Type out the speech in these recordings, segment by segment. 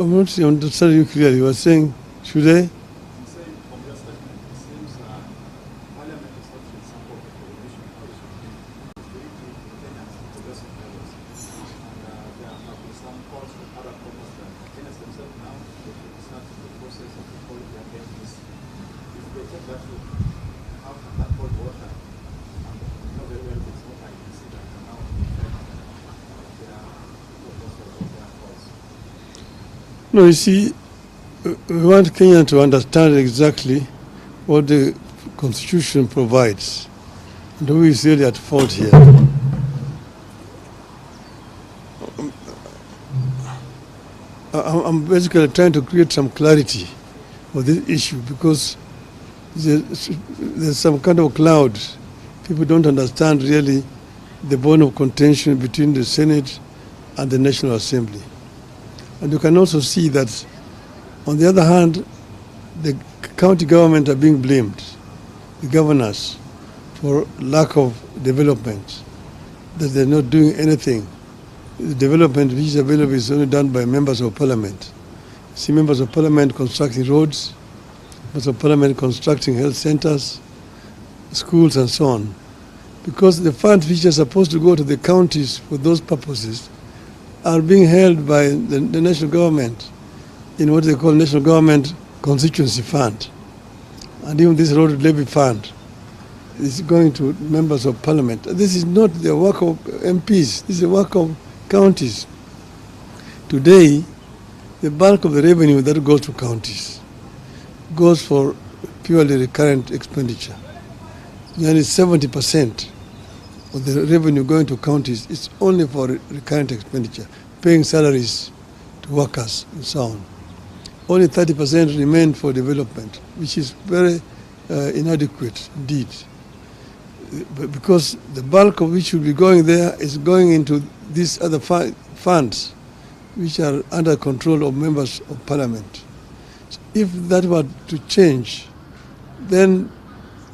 I'm not understanding you clearly. You were saying, should I? No, you see, we want Kenya to understand exactly what the Constitution provides and who is really at fault here. I'm basically trying to create some clarity for this issue because there's some kind of cloud. People don't understand really the bone of contention between the Senate and the National Assembly. And you can also see that, on the other hand, the county government are being blamed, the governors, for lack of development, that they're not doing anything. The development which is available is only done by members of parliament. See members of parliament constructing roads, members of parliament constructing health centers, schools and so on. Because the funds which are supposed to go to the counties for those purposes are being held by the national government in what they call National Government Constituency Fund. And even this road levy fund is going to members of parliament. This is not the work of MPs, this is the work of counties. Today, the bulk of the revenue that goes to counties goes for purely recurrent expenditure. Nearly 70% of the revenue going to counties is only for recurrent expenditure, paying salaries to workers and so on. Only 30% remain for development, which is very inadequate indeed. Because the bulk of which should be going there is going into these other funds, which are under control of members of parliament. So if that were to change, then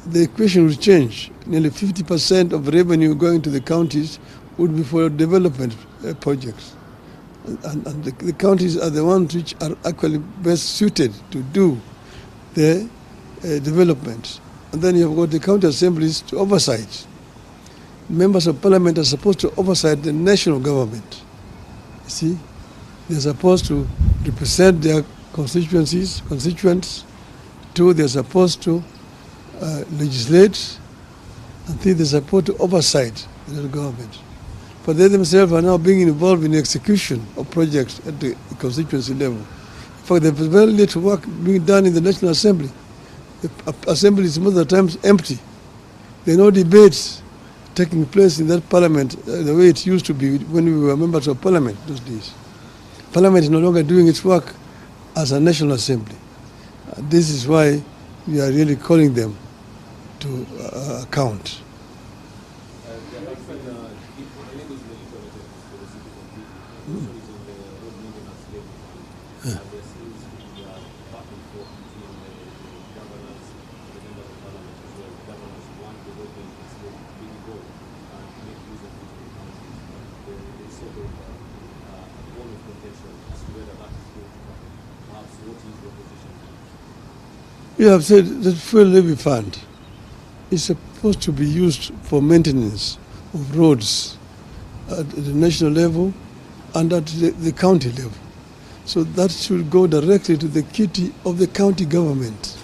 the equation would change. Nearly 50% of revenue going to the counties would be for development projects. And the counties are the ones which are actually best suited to do the development. And then you've got the county assemblies to oversight. Members of parliament are supposed to oversight the national government. You see, they're supposed to represent their constituents. Two, they're supposed to legislate, and three, they're supposed to oversight the government. But they themselves are now being involved in the execution of projects at the constituency level. In fact, there's very little work being done in the National Assembly. The assembly is most of the times empty. There are no debates taking place in that parliament the way it used to be when we were members of parliament those days. Parliament is no longer doing its work as a National Assembly. This is why we are really calling them to account. You have said that fuel levy fund is supposed to be used for maintenance of roads at the national level and at the county level. So that should go directly to the kitty of the county government,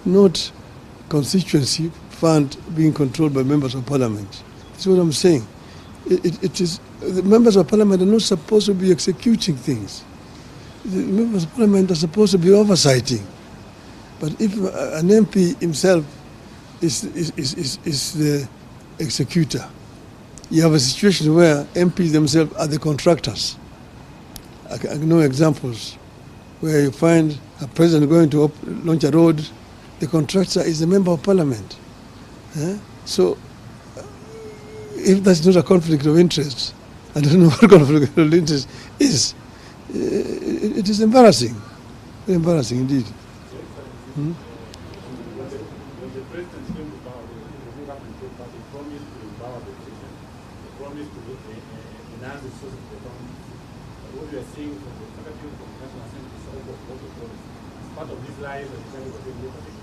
not constituency fund being controlled by members of parliament. That's what I'm saying. It is the members of parliament are not supposed to be executing things. The members of parliament are supposed to be oversighting. But if an MP himself is the executor, you have a situation where MPs themselves are the contractors. I know examples where you find a president going to launch a road, the contractor is a member of parliament. So if that's not a conflict of interest, I don't know what conflict of interest is. It is embarrassing, very embarrassing indeed. When the president came to power, the Rural Control Party promised to empower the president. They promised to enhance the source of economy. what we are seeing from the Secretary of the National Assembly is almost what it was. As part of these lies and deciding what they